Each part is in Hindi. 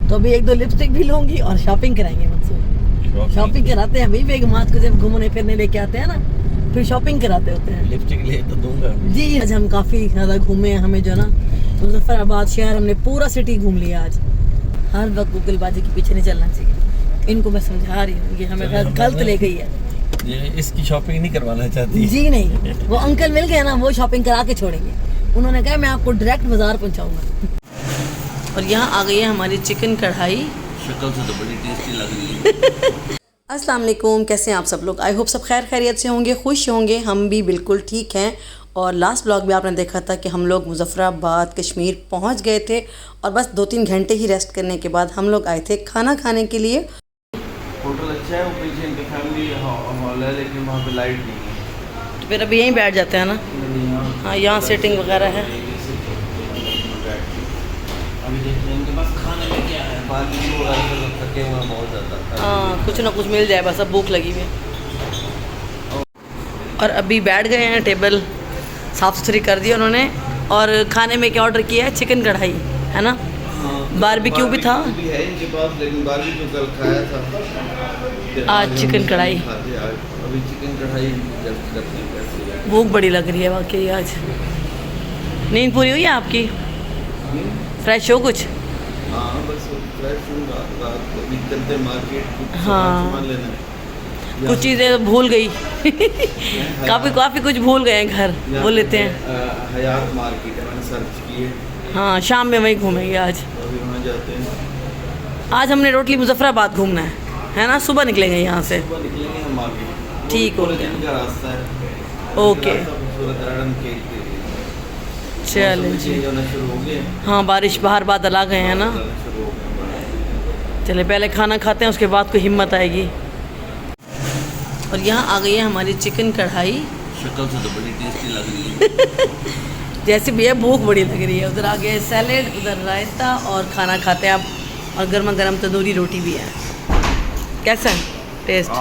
तो अभी एक दो लिपस्टिक भी लूंगी और शॉपिंग कराएंगे मंसूर। शॉपिंग कराते हैं भाई, बेगमात को जब घूमने फिरने लेके आते हैं ना, फिर शॉपिंग कराते होते हैं। लिपस्टिक ले तो दूंगा जी। आज हम काफ़ी ज़्यादा घूमे हैं, हमें जो ना मुजफ्फराबाद शहर हमने पूरा सिटी घूम लिया आज। हर वक्त गूगलबाजी के पीछे नहीं चलना चाहिए, इनको मैं समझा रही हूँ, ये हमें गलत ले गई है। ये इसकी शॉपिंग नहीं करवाना चाहती जी नहीं, वो अंकल मिल गए ना, वो शॉपिंग करा के छोड़ेंगे। उन्होंने कहा मैं आपको डायरेक्ट बाजार पहुँचाऊँगा। और यहाँ आ गई है हमारी चिकन कढ़ाई। शक्ल से तो बड़ी टेस्टी लग रही है। अस्सलाम वालेकुम, कैसे हैं आप सब लोग? आई होप सब खैर खैरियत से होंगे, खुश होंगे। हम भी बिल्कुल ठीक हैं। और लास्ट ब्लॉग में आपने देखा था कि हम लोग मुजफ्फराबाद कश्मीर पहुंच गए थे और बस 2-3 घंटे ही रेस्ट करने के बाद हम लोग आए थे खाना खाने के लिए। होटल अच्छा है, वो पीछे इनकी फैमिली हॉल है, लेकिन वहाँ पे लाइट नहीं है। तो फिर अभी यहीं बैठ जाते हैं ना। हाँ, यहाँ सेटिंग वगैरह है। अभी देखते हैं इनके पास खाने में क्या है। बाकी वो थके हुए बहुत ज़्यादा। हाँ, कुछ ना कुछ मिल जाए, बस अब भूख लगी हुई। और अभी बैठ गए हैं, टेबल साफ़ सुथरी कर दी उन्होंने। और खाने में क्या ऑर्डर किया है? चिकन कढ़ाई, है ना? बारबेक्यू भी था है इनके पास, लेकिन बारबेक्यू कल खाया था। आज चिकन कढ़ाई। अभी चिकन कढ़ाई भूख बड़ी लग रही है वाकई आज। नींद पूरी हुई है आपकी? फ्रेश हो कुछ? हाँ, बस फ्रेश हूँ। रात को भी चलते मार्केट। हाँ, सामान लेना है। कुछ चीज़ें भूल गई। काफ़ी कुछ भूल गए हैं घर, वो लेते हैं। हयात मार्केट है, मैंने सर्च की है। हाँ, शाम में वहीं घूमेंगे आज। अभी वहाँ जाते हैं। आज हमने टोटली मुजफ्फराबाद घूमना है ना? सुबह निकलेंगे यहाँ से। सुबह निकलेंगे हम मार्केट। ठीक हो पूरे गया। दिन का रास्ता है। ओके, चले जी। शुरू हो गए। हाँ, बारिश बाहर बादल आ गए हैं ना। शुरू हो गए। चले पहले खाना खाते हैं, उसके बाद कोई हिम्मत आएगी। और यहाँ आ गई है हमारी चिकन कढ़ाई। शक्ल से तो बड़ी टेस्टी लग रही है। जैसे भी है, भूख बड़ी लग रही है। उधर आ गए सैलेड, उधर रायता, और खाना खाते हैं आप। और गर्मा गर्म तंदूरी रोटी भी है। कैसा है टेस्ट?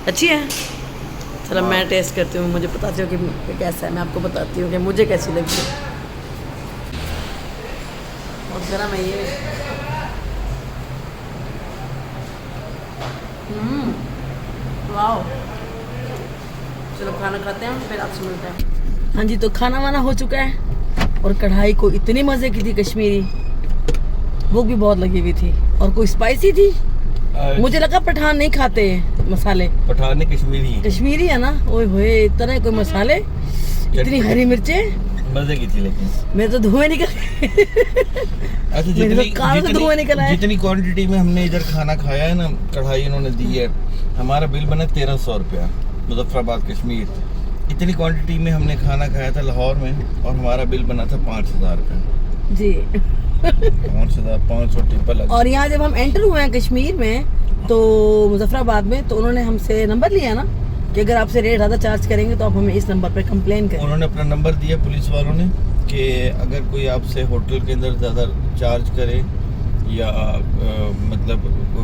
अच्छी है? चलो मैं टेस्ट करती हूँ, मुझे बताती हूँ कि कैसा है। मैं आपको बताती हूँ कि मुझे कैसी लगी। और गर्म है ये। वाओ। चलो खाना खाते हैं, फिर आपसे मिलते हैं। हाँ जी, तो खाना वाना हो चुका है। और कढ़ाई को इतनी मज़े की थी कश्मीरी, भूख भी बहुत लगी हुई थी। और कोई स्पाइसी थी। मुझे लगा पठान नहीं खाते मसाले। पठान नहीं, कश्मीरी है ना। ओए होए, इतना कोई मसाले, इतनी हरी मिर्चें, मजे की थी। लेकिन मेरे तो धुएं निकल अच्छा, जितनी क्वांटिटी में हमने इधर खाना खाया है ना, कढ़ाई इन्होंने दी है, हमारा बिल बना 1300 रुपया मुजफ्फराबाद कश्मीर। इतनी क्वांटिटी में हमने खाना खाया था लाहौर में, और हमारा बिल बना था 5000 रुपया जी। 500 ट्रिपल। और यहाँ जब हम एंटर हुए हैं कश्मीर में, तो मुजफ्फराबाद में, तो उन्होंने हमसे नंबर लिया ना कि अगर आपसे रेट ज़्यादा चार्ज करेंगे तो आप हमें इस नंबर पर कंप्लेन करें। उन्होंने अपना नंबर दिया पुलिस वालों ने कि अगर कोई आपसे होटल के अंदर ज़्यादा चार्ज करे, या मतलब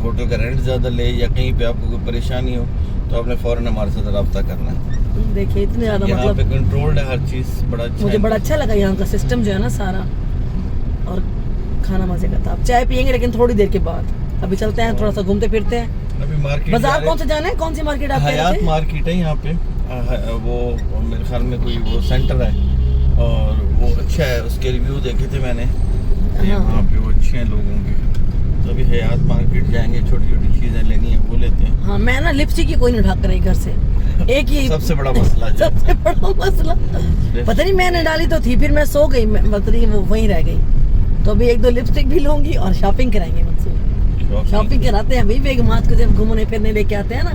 होटल का रेंट ज़्यादा ले, या कहीं पे आपको कोई परेशानी हो, तो आपने फ़ौरन हमारे साथ रब्ता करना है। देखिए इतने ज़्यादा, यहाँ मतलब पे कंट्रोल्ड है हर चीज़। बड़ा अच्छा, मुझे बड़ा अच्छा लगा यहाँ का सिस्टम जो है ना सारा। और खाना मजे का था। आप चाय पियेंगे लेकिन थोड़ी देर के बाद। अभी चलते हैं, थोड़ा सा घूमते फिरते हैं। अभी मार्केट बाजार कौन से जाना है? कौन सी मार्केट? आप हयात मार्केट है यहाँ पे। वो मेरे ख्याल में कोई वो सेंटर है, और वो अच्छा है। उसके रिव्यू देखे थे मैंने। वहाँ पे वो अच्छे हैं लोगों के। तो अभी हयात मार्केट जाएंगे, छोटी छोटी चीज़ें लेनी है वो लेते हैं। हाँ, मैं ना लिपस्टिक की कोई नहीं उठा कर रही घर से। एक ही सबसे बड़ा मसला सबसे बड़ा मसला। पता नहीं, मैंने डाली तो थी, फिर मैं सो गई, मतलब वो वहीं रह गई। तो अभी एक दो लिपस्टिक भी लूंगी और शॉपिंग कराएंगे मुझसे। शॉपिंग कराते हैं भाई, बेगमात को जब घूमने फिरने लेके आते हैं ना,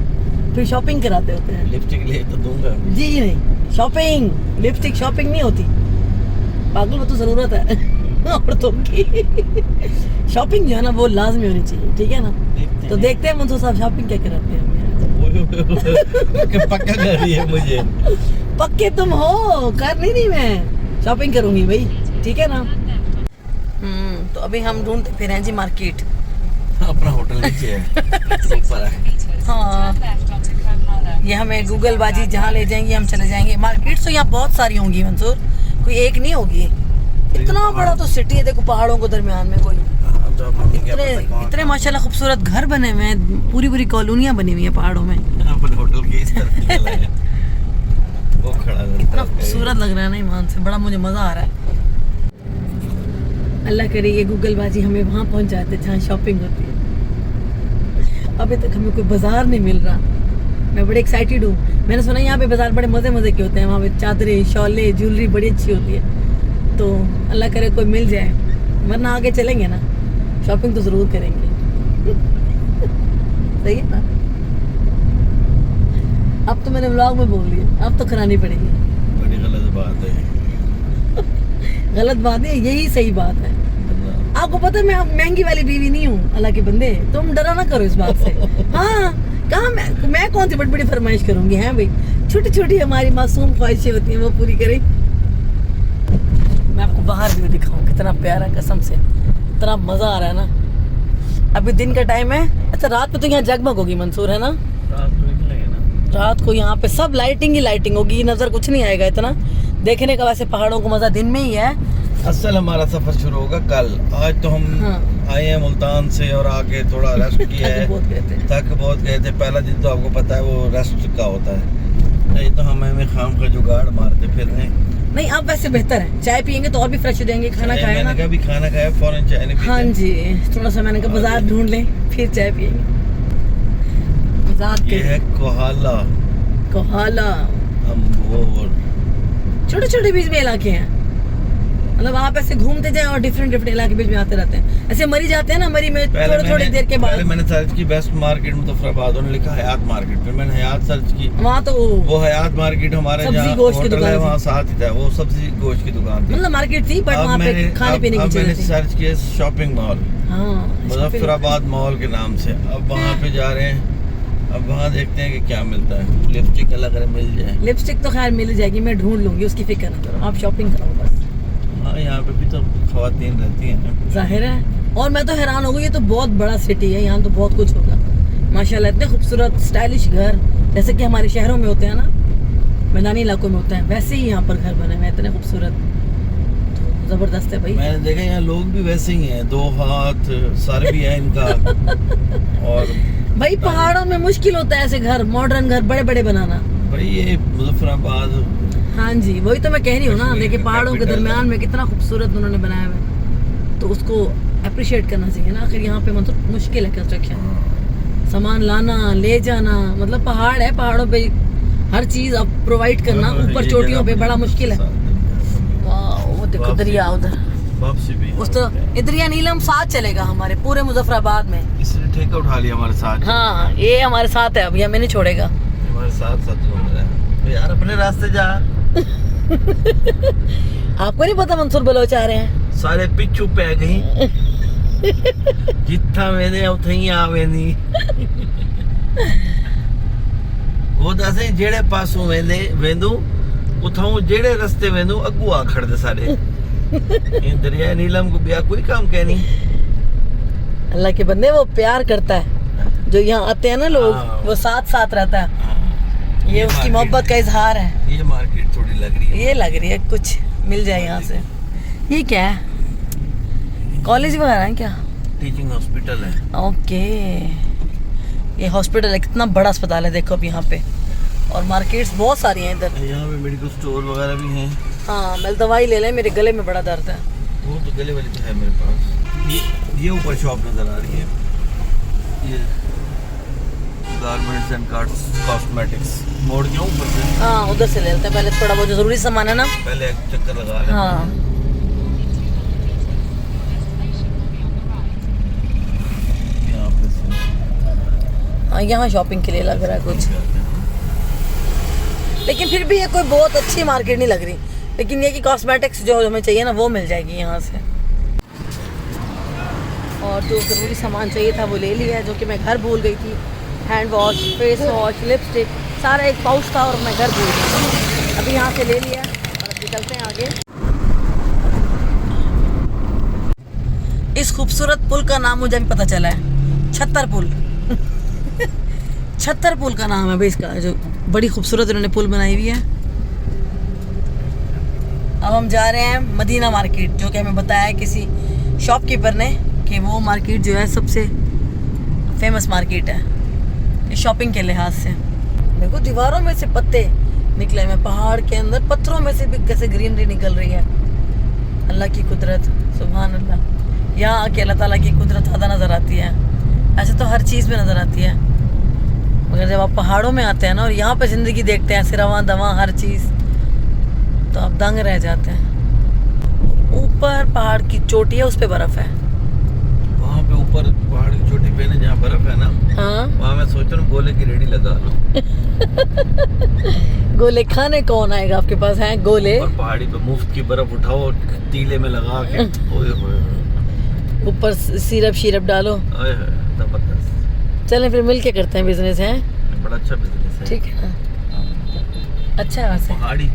फिर शॉपिंग कराते होते हैं। लिपस्टिक ले तो दूंगा जी नहीं, शॉपिंग, लिपस्टिक शॉपिंग नहीं होती। पागल, वो तो जरूरत है औरतों की। शॉपिंग जो है ना वो लाजमी होनी चाहिए, ठीक है ना? तो देखते हैं मंसूर साहब शॉपिंग क्या कराते हैं। पक्का कर रही है मुझे। पक्के तुम हो, कर नहीं रही मैं। शॉपिंग करूंगी भाई, ठीक है ना? तो अभी हम ढूंढते फिर हैं जी मार्केट। अपना होटल नीचे है, ऊपर है। हाँ, ये हमें गूगल बाजी जहाँ ले जाएंगे हम चले जाएंगे। मार्केट तो यहाँ बहुत सारी होंगी मंसूर, कोई एक नहीं होगी। इतना बड़ा तो सिटी है, देखो पहाड़ों को दरमियान में कोई। तो अब हमें क्या पता कौन इतने माशाल्लाह खूबसूरत घर बने हुए हैं, पूरी पूरी कॉलोनियां बनी हुई हैं पहाड़ों में। अपन होटल के इस तरफ निकल आए। वो खड़ा है इतना खूबसूरत लग रहा है ना ईमान से, बड़ा मुझे मजा आ रहा है। अल्लाह करे ये गूगल बाजी हमें वहाँ पहुँच जाते जहाँ शॉपिंग होती है। अभी तक हमें कोई बाजार नहीं मिल रहा, मैं बड़ी एक्साइटेड हूँ। मैंने सुना यहाँ पे बाजार बड़े मजे मजे के होते हैं, वहाँ पे चादरें शॉले ज्वेलरी बड़ी अच्छी होती है। तो अल्लाह करे कोई मिल जाए, वरना आगे चलेंगे ना, शॉपिंग तो जरूर करेंगे। सही है ना? अब तो मैंने व्लॉग में बोल दिया, अब तो करानी पड़ेगी। बड़ी गलत बात है। गलत बात नहीं, यही सही बात है। आपको पता है मैं महंगी वाली बीवी नहीं हूँ, अल्लाह के बंदे, तुम डरा ना करो इस बात से। हाँ, कहाँ मैं कौन सी बड़ी बड़ी फरमाइश करूंगी? हैं भाई, छोटी छोटी हमारी मासूम ख्वाहिशें होती हैं, वो पूरी करें। मैं आपको बाहर व्यू दिखाऊं, कितना प्यारा, कसम से इतना मजा आ रहा है ना। अभी दिन का टाइम है। अच्छा, रात में तो यहाँ जगमग होगी मंसूर, है ना? रात को यहाँ पे सब लाइटिंग ही लाइटिंग होगी, नजर कुछ नहीं आएगा इतना देखने का। वैसे पहाड़ों को मजा दिन में ही है। असल हमारा सफर शुरू होगा कल। आज तो हम आए हैं मुल्तान से और आके थोड़ा रेस्ट किया है। थक बहुत गए थे। पहला दिन तो आपको पता है वो रेस्ट का होता है, नहीं तो हमें खाम का जुगाड़ मारते फिर रहे। नहीं, अब वैसे बेहतर है, चाय पियेंगे तो और भी फ्रेश हो जाएंगे। खाना खाया ना? मैंने कहा भी खाना खाया फौरन चाय नहीं पीते। हाँ जी, थोड़ा सा मैंने कहा बाजार ढूंढ लें फिर चाय पियेंगे। ये है कोहाला। कोहाला अम्बोर, छोटे छोटे बीच में इलाके हैं, मतलब आप ऐसे घूमते जाएं और डिफरेंट इलाके बीच में आते रहते हैं। ऐसे मरी जाते हैं ना, मरी में थोड़ी देर के बाद। पहले मैंने सर्च की बेस्ट मार्केट मुजफ्फराबाद, उन्होंने लिखा हयात मार्केट, फिर मैंने हयात सर्च की, वहाँ तो वो हयात मार्केट हमारे जहाँ होटल है वहाँ साथ ही था, वो सब्जी गोश्त की दुकान थी, मतलब मार्केट थी, बट वहाँ पे खाने पीने की चीजें थी। मैंने सर्च किया शॉपिंग मॉल, मुजफ्फराबाद मॉल के नाम से। अब वहाँ पे जा रहे हैं, अब वहाँ देखते हैं कि क्या मिलता है। लिपस्टिक अगर मिल जाए। लिपस्टिक तो खैर मिल जाएगी, मैं ढूंढ लूंगी, उसकी फिक्र ना करो, आप शॉपिंग करो बस। हाँ, यहाँ पे भी तो खवातीन रहती हैं, जाहिर है। और मैं तो हैरान हो गई, ये तो बहुत बड़ा सिटी है, यहाँ तो बहुत कुछ होगा माशाल्लाह। इतने खूबसूरत स्टाइलिश घर, जैसे कि हमारे शहरों में होते हैं ना, मैदानी इलाकों में होते हैं, वैसे ही यहाँ पर घर बने हुए इतने खूबसूरत, तो जबरदस्त है भाई। मैंने देखा यहाँ लोग भी वैसे ही हैं, 2 हाथ सर भी है इनका। और भाई पहाड़ों में मुश्किल होता है ऐसे घर, मॉडर्न घर बड़े बड़े बनाना। भाई ये मुजफ्फराबाद, हाँ जी, वही तो मैं कह रही हूँ ना। देखिए पहाड़ों के दरमियान में कितना खूबसूरत उन्होंने बनाया हुआ है, तो उसको अप्रिशिएट करना चाहिए ना। आखिर यहाँ पे मतलब मुश्किल है कंस्ट्रक्शन, सामान लाना ले जाना, मतलब पहाड़ है, पहाड़ों पे हर चीज अब प्रोवाइड करना ऊपर चोटियों पे बड़ा मुश्किल है। वाह, वो देखो दरिया उधर, उस तो दरिया नीलम साथ चलेगा हमारे पूरे मुजफ्फराबाद में। इसने ठेका उठा लिया हमारे साथ। हाँ, ये हमारे साथ है, अब ये हमें नहीं छोड़ेगा, हमारे साथ साथ घूम रहा है। यार अपने रास्ते जा। आपको नहीं पता मंसूर बलोच आ रहे हैं? सारे पिछू पै गई, जिथा वेंदे उथे ही आ वेंदी। वो दसे जेड़े पासों वेंदू उथों जेड़े रास्ते वेंदू अगू आ खड़दे सारे। इन दरिया नीलम को बिया कोई काम कहनी। अल्लाह के बंदे, वो प्यार करता है, जो यहाँ आते हैं ना लोग, वो साथ साथ रहता है। ये उसकी मोहब्बत का इजहार है। ये मार्केट थोड़ी लग रही है, ये लग रही है कुछ मिल जाए यहाँ से। ये क्या है, कॉलेज वगैरह है क्या? टीचिंग हॉस्पिटल है। ओके, ये हॉस्पिटल है, कितना बड़ा अस्पताल है देखो अब यहाँ पे, और मार्केट्स बहुत सारी हैं इधर। यहाँ पे मेडिकल स्टोर वगैरह भी हैं। हाँ, मैं दवाई ले लें, मेरे गले में बड़ा दर्द है। वो तो गले वाली तो है मेरे पास। ये ऊपर शॉप नजर आ रही है, ये गारमेंट्स एंड कॉस्मेटिक्स। मोड़ के ऊपर से, हाँ उधर से ले लेते हैं, पहले थोड़ा बहुत जो जरूरी सामान है ना, पहले एक चक्कर लगा लें। हाँ, यहाँ पे से हाँ, यहाँ शॉपिंग के लिए लग रहा है कुछ, लेकिन फिर भी ये कोई बहुत अच्छी मार्केट नहीं लग रही। लेकिन ये कि कॉस्मेटिक्स जो हमें चाहिए ना वो मिल जाएगी यहाँ से, और जो ज़रूरी सामान चाहिए था वो ले लिया है, जो कि मैं घर भूल गई थी। Hand wash, face wash, lipstick, सारा एक पाउच था और मैं घर भूल गई। अभी यहाँ से ले लिया और अब निकलते हैं आगे। इस खूबसूरत पुल का नाम मुझे अभी पता चला है, छत्तर पुल। छत्तर पुल का नाम है भाई इसका, जो बड़ी खूबसूरत इन्होंने पुल बनाई हुई है। अब हम जा रहे हैं मदीना मार्केट, जो कि हमें बताया है किसी शॉपकीपर ने कि कि वो मार्केट जो है सबसे फेमस मार्केट है शॉपिंग के लिहाज से। देखो दीवारों में से पत्ते निकले हुए, पहाड़ के अंदर पत्थरों में से भी कैसे ग्रीनरी निकल रही है। अल्लाह की कुदरत, सुभान अल्लाह। यहाँ आके अल्लाह ताला की कुदरत ज़्यादा नज़र आती है। ऐसे तो हर चीज़ में नज़र आती है, मगर जब आप पहाड़ों में आते हैं ना और यहाँ पे ज़िंदगी देखते हैं, सिरवा दवा हर चीज़, तो आप दंग रह जाते हैं। ऊपर पहाड़ की चोटी है, उस पे बर्फ है। वहाँ पे ऊपर पहाड़ की चोटी पे ना जहाँ बर्फ है ना, हाँ वहाँ मैं सोच रहा हूँ गोले की रेडी लगा लूँ। गोले खाने कौन आएगा आपके पास? हैं गोले ऊपर पहाड़ी पे मुफ्त की बर्फ उठाओ, तीले में लगा के, ओए होए ऊपर सिरप शीरप डालो। ओए होए, जबरदस्त। चलें फिर मिल के करते हैं बिजनेस, है बड़ा अच्छा बिजनेस है। ठीक है ना, अच्छा है वैसे। पहाड़ी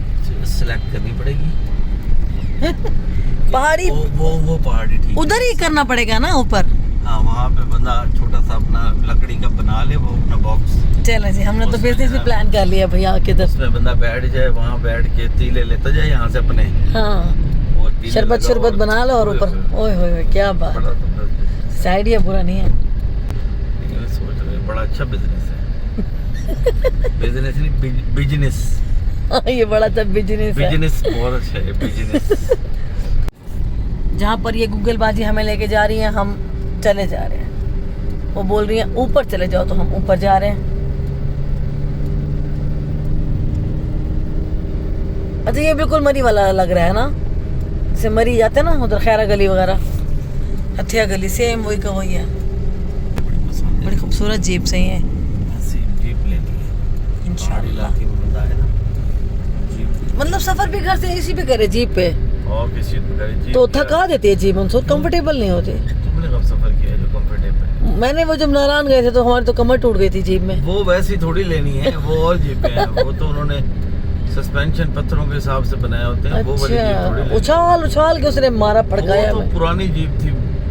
सिलेक्ट करनी पड़ेगी। पहाड़ी वो पहाड़ी ठीक उधर ही करना पड़ेगा ना ऊपर। हाँ, वहाँ पे बंदा छोटा सा अपना लकड़ी का बना ले, वो अपना बॉक्स। चलो जी, हमने तो बिजनेस भी प्लान कर लिया भैया आके तो। उसमें बंदा बैठ जाए, वहाँ बैठ के तीले लेता जाए यहाँ से अपने। हाँ, शरबत शरबत बना लो और ऊपर। ओए होए क्या बात, आइडिया बुरा नहीं है। सोच रहे बड़ा अच्छा बिजनेस है। बिजनेस नहीं, बिजनेस। ये बड़ा अच्छा बिजनेस है। बिजनेस बहुत अच्छा है, बिजनेस। जहाँ पर ये गूगलबाजी हमें लेके जा रही है, हम चले जा रहे हैं। वो बोल रही है ऊपर चले जाओ, तो हम ऊपर जा रहे हैं। अच्छा, ये बिल्कुल मरी वाला लग रहा है ना, जैसे मरी जाते हैं ना उधर, खैरा गली वगैरह, हथिया गली, सेम वही का वही है। बड़ी खूबसूरत जीप सही है। जीप लेनी है इंशाल्लाह। मतलब सफर भी घर से इसी पे करे जीप पे, और किसी पे करे जीप तो थका देती है जीप, उनसे कंफर्टेबल नहीं होती। तुमने कब सफर किया जो कंफर्टेबल? मैंने वो जब नारायण गए थे तो हमारी तो कमर टूट गई थी जीप में। वो वैसी थोड़ी लेनी है, वो और जीपें हैं। वो तो उन्होंने सस्पेंशन पत्थरों के हिसाब से बनाए होते हैं। वो वाली जीप थोड़ी लेनी है। उछाल उछाल के उसने मारा, पड़काया। वो तो पुरानी जीप थी,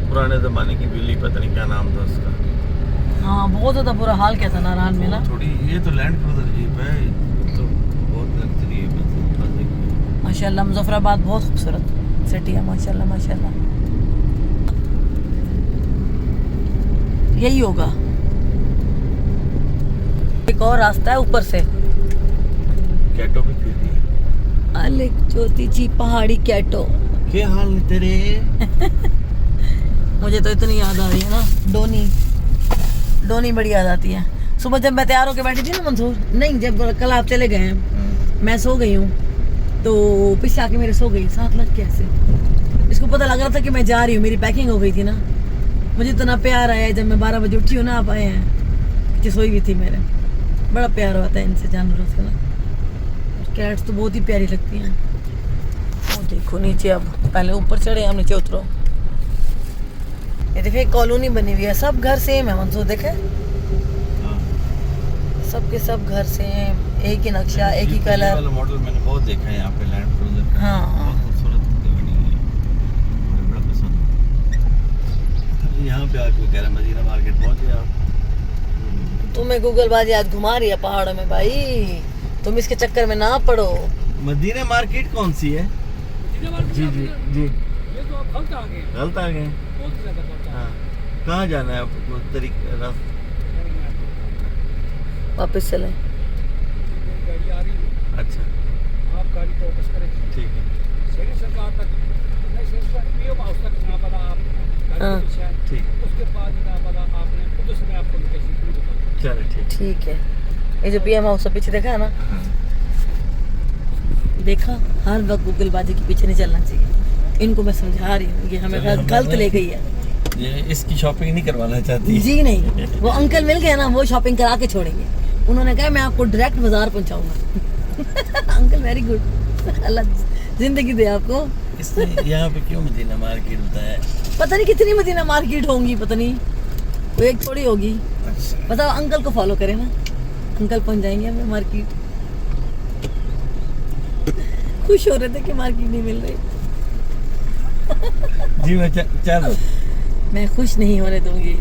पुराने जमाने की बिल्ली, पता नहीं क्या नाम था उसका। हाँ, बहुत ज्यादा बुरा हाल क्या था नारायण में ना। थोड़ी ये तो लैंड क्रूजर जीप है, तो बहुत लग्जरी है। माशाल्लाह, मुजफ्फराबाद बहुत खूबसूरत सिटी है, माशाल्लाह माशाल्लाह। यही होगा। एक और रास्ता है ऊपर से, कैटो भी फिर दी। अले ज्योति जी, पहाड़ी कैटो। क्या हाल है तेरे? मुझे तो इतनी याद आ रही है ना, डोनी बड़ी याद आती है। सुबह जब मैं तैयार होकर बैठी थी ना मंसूर, नहीं जब कल आप चले गए हैं, मैं सो गई हूँ, तो पीछे आके मेरे सो गई 7 लाख कैसे। इसको पता लग रहा था कि मैं जा रही हूँ, मेरी पैकिंग हो गई थी ना। मुझे इतना प्यार आया जब मैं 12 बजे उठी हूँ ना, आप आए हैं, पीछे सोई हुई थी मेरे। बड़ा प्यार होता है इनसे, जानवरों से ना। कैट्स तो बहुत ही प्यारी लगती हैं। वो देखो नीचे, अब पहले ऊपर चढ़े, अब नीचे उतरो। ये देखिए कॉलोनी बनी हुई है, सब घर सेम है मंसूर, देखे सबके सब घर सेम, एक ही नक्शा, एक ही कलर वाला मॉडल मैंने बहुत देखा है यहाँ पे, लैंड क्रूजर। हाँ, बहुत खूबसूरत बनी है, मुझे बड़ा पसंद। यहाँ पे आके कह रहा मदीना मार्केट पहुँच गया। तुम्हें गूगलबाजी आज घुमा रही है पहाड़ों में भाई, तुम इसके चक्कर में ना पड़ो। मदीना मार्केट कौन सी है? जी जी जी, गलत आ गए। हाँ, कहाँ जाना है आपको? तरीका वापस चले। अच्छा, आप गाड़ी को वापस करें। ठीक है, हाँ, ठीक। उसके बाद आपने उधर से मैं आपको लोकेशन पूरी बता। चलो ठीक। ठीक है। ये जो पीएम हाउस पीछे देखा है ना, देखा, हर वक्त गूगलबाजी के पीछे नहीं चलना चाहिए। इनको मैं समझा रही हूँ, ये हमें गलत ले गई है। ये इसकी शॉपिंग नहीं करवाना चाहती जी नहीं, वो अंकल मिल गए ना, वो शॉपिंग करा के छोड़ेंगे। उन्होंने कहा मैं आपको डायरेक्ट बाजार पहुंचाऊंगा। अंकल वेरी गुड, अल्लाह जिंदगी दे आपको। इसने यहाँ पे क्यों मदीना मार्केट बताया? पता नहीं कितनी मदीना मार्केट होंगी, पता नहीं, वो एक थोड़ी होगी। बताओ, अंकल को फॉलो करें ना, अंकल पहुंच जाएंगे हमें मार्केट। खुश हो रहे थे कि मार्केट नहीं मिल रही। जी मैं चलो, मैं खुश नहीं होने दूंगी।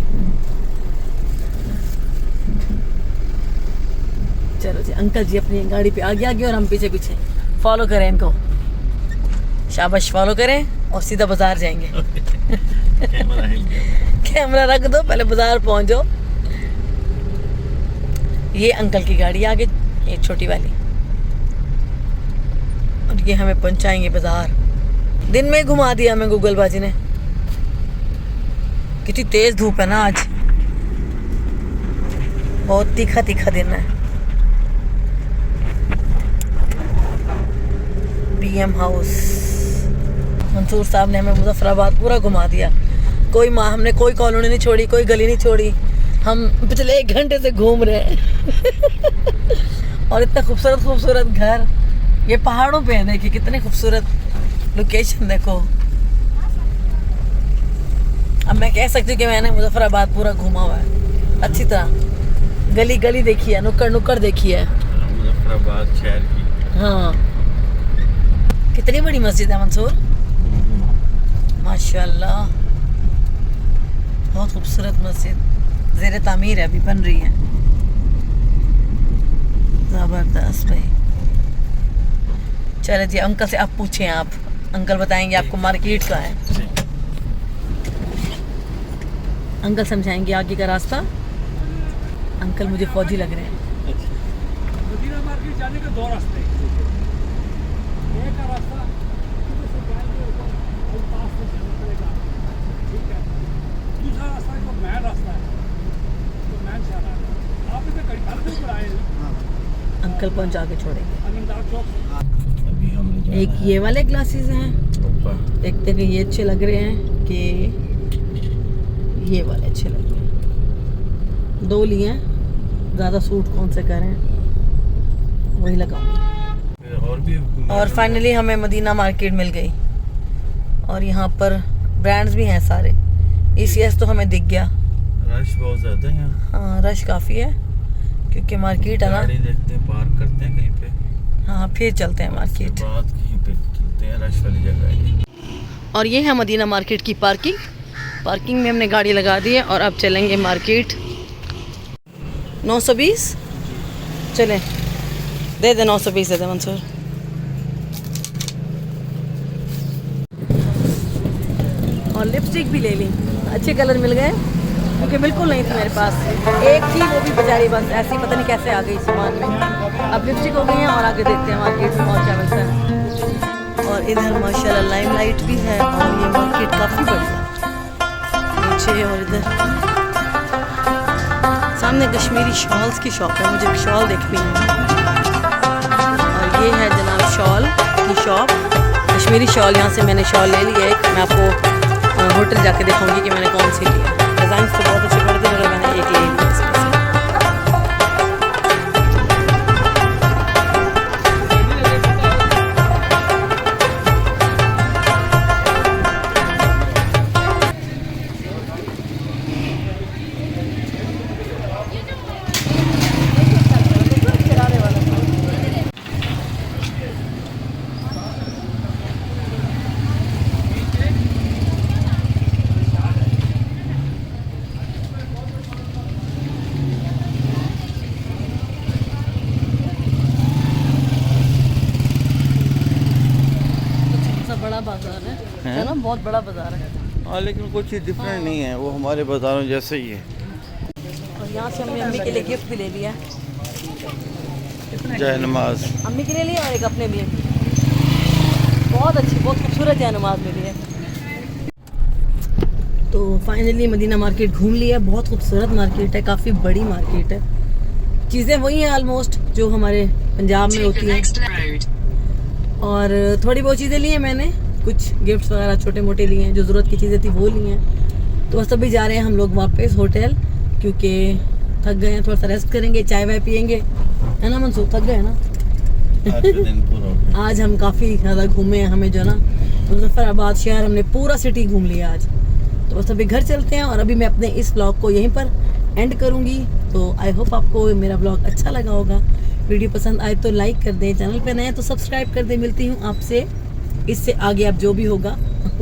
चलो जी, अंकल जी अपनी गाड़ी पे आगे आगे और हम पीछे पीछे। फॉलो करें इनको, शाबाश, फॉलो करें और सीधा बाजार जाएंगे। कैमरा हिल गया। कैमरा रख दो, पहले बाजार पहुंच जाओ। ये अंकल की गाड़ी आगे, ये छोटी वाली, और ये हमें पहुंचाएंगे बाजार। दिन में घुमा दिया हमें गूगल बाजी ने। कितनी तेज धूप है ना आज, बहुत तीखा तीखा दिन है। BM हाउस, मंसूर साहब ने हमें मुजफ्फराबाद पूरा घुमा दिया। हमने कोई कॉलोनी नहीं छोड़ी, कोई गली नहीं छोड़ी। हम पिछले 1 घंटे से घूम रहे हैं। और इतना खूबसूरत खूबसूरत घर, ये पहाड़ों पे है, देखिए कितने खूबसूरत लोकेशन देखो। अब मैं कह सकती हूँ कि मैंने मुजफ्फराबाद पूरा घूमा हुआ है अच्छी तरह। गली गली देखी है, नुक्कड़ नुक्कड़ देखी है मुजफ्फराबाद शहर की। हाँ, कितनी बड़ी मस्जिद है मंसूर, माशाल्लाह, बहुत खूबसूरत मस्जिद, ज़ेरे तामीर है, अभी बन रही है। ज़बरदस्त भाई। चलो जी, अंकल से आप पूछें, आप अंकल बताएंगे आपको मार्केट का है। अंकल समझाएंगे आगे का रास्ता। अंकल मुझे फौजी लग रहे हैं। मदीना मार्केट जाने के 2 रास्ते हैं। एक का रास्ता इधर से जाएंगे और पास से जाना पड़ेगा, ठीक है। दूसरा रास्ता जो मेन रास्ता है, तो मेन शहर है। आप इधर घर के ऊपर आए हैं, अंकल पहुंचा के छोड़ेंगे। अनंदाग चौक से। अभी हमने जाना एक है ये वाले ग्लासेस हैं, ऊपर। देखते हैं कि ये अच्छे लग रहे हैं कि ये वाले अच्छे लग रहे हैं। 2 लिए हैं, ज़्यादा सूट कौन से करें वही लगाऊंगी। और भी और फाइनली हमें मदीना मार्केट मिल गई, और यहाँ पर ब्रांड्स भी हैं सारे। ECS तो हमें दिख गया। रश बहुत ज्यादा है यहाँ। हाँ, रश काफ़ी है क्योंकि मार्केट है ना। गाड़ी देखते हैं, पार्क करते हैं कहीं पे, हाँ, फिर चलते हैं मार्केट। उसके बाद कहीं पे चलते हैं, रश वाली जगह है ये। और ये है मदीना मार्केट की पार्किंग में हमने गाड़ी लगा दी है, और अब चलेंगे मार्केट। 920 चलें, दे दे 920 दे दे मंसूर। और लिपस्टिक भी ले ली, अच्छे कलर मिल गए क्योंकि बिल्कुल नहीं थी मेरे पास। एक थी, वो भी बेचारी बस ऐसी पता नहीं कैसे आ गई सामान में। अब लिपस्टिक हो गई है, और आगे देखते हैं मार्केट में और क्या मिलता है। और इधर माशाल्लाह लाइमलाइट भी है, और ये मार्केट काफ़ी बड़ी है नीचे। और इधर सामने कश्मीरी शॉल्स की शॉप है, मुझे शॉल देखनी है। और ये है जनाब शॉल की शॉप, कश्मीरी शॉल। यहाँ से मैंने शॉल ले लिया एक, मैं आपको होटल जाके दिखाऊंगी कि मैंने कौन सी ली है। डिज़ाइन तो बहुत अच्छे पड़ते हैं, मैंने एक ले लिया इसमें से। बड़ा बाजार है ना, बहुत बड़ा बाजार है। हाँ, लेकिन कुछ डिफरेंट नहीं है, वो हमारे बाजारों जैसे ही है। और यहाँ से हमने अम्मी के लिए गिफ्ट भी ले लिया, जय नमाज अम्मी के लिए लिया और एक अपने लिए। बहुत अच्छी, बहुत खूबसूरत जय नमाज मिली है। तो फाइनली मदीना मार्केट घूम लिया। बहुत खूबसूरत मार्केट है, काफ़ी बड़ी मार्केट है। चीज़ें वही हैं ऑलमोस्ट जो हमारे पंजाब में होती हैं। और थोड़ी बहुत चीज़ें ली हैं मैंने, कुछ गिफ्ट्स वगैरह छोटे मोटे लिए हैं, जो ज़रूरत की चीज़ें थी वो ली हैं। तो बस अभी जा रहे हैं हम लोग वापस होटल, क्योंकि थक गए हैं, थोड़ा सा रेस्ट करेंगे, चाय वाय पियेंगे, है ना मंसूर? थक गए ना आज का दिन पूरा। आज हम काफ़ी ज़्यादा घूमे हैं, हमें जो ना मुजफ्फराबाद शहर हमने पूरा सिटी घूम लिया आज। तो बस अभी घर चलते हैं, और अभी मैं अपने इस ब्लॉग को यहीं पर एंड करूँगी। तो आई होप आपको मेरा ब्लॉग अच्छा लगा होगा। वीडियो पसंद आए तो लाइक कर दें, चैनल पे नए हैं तो सब्सक्राइब कर दें। मिलती हूँ आपसे इससे आगे अब जो भी होगा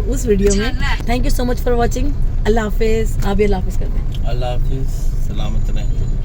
उस वीडियो में। Thank you so much for watching. अल्लाह हाफिज़। आप भी अल्लाह हाफिज़ कर दें। अल्लाह हाफिज़, सलामत रहें।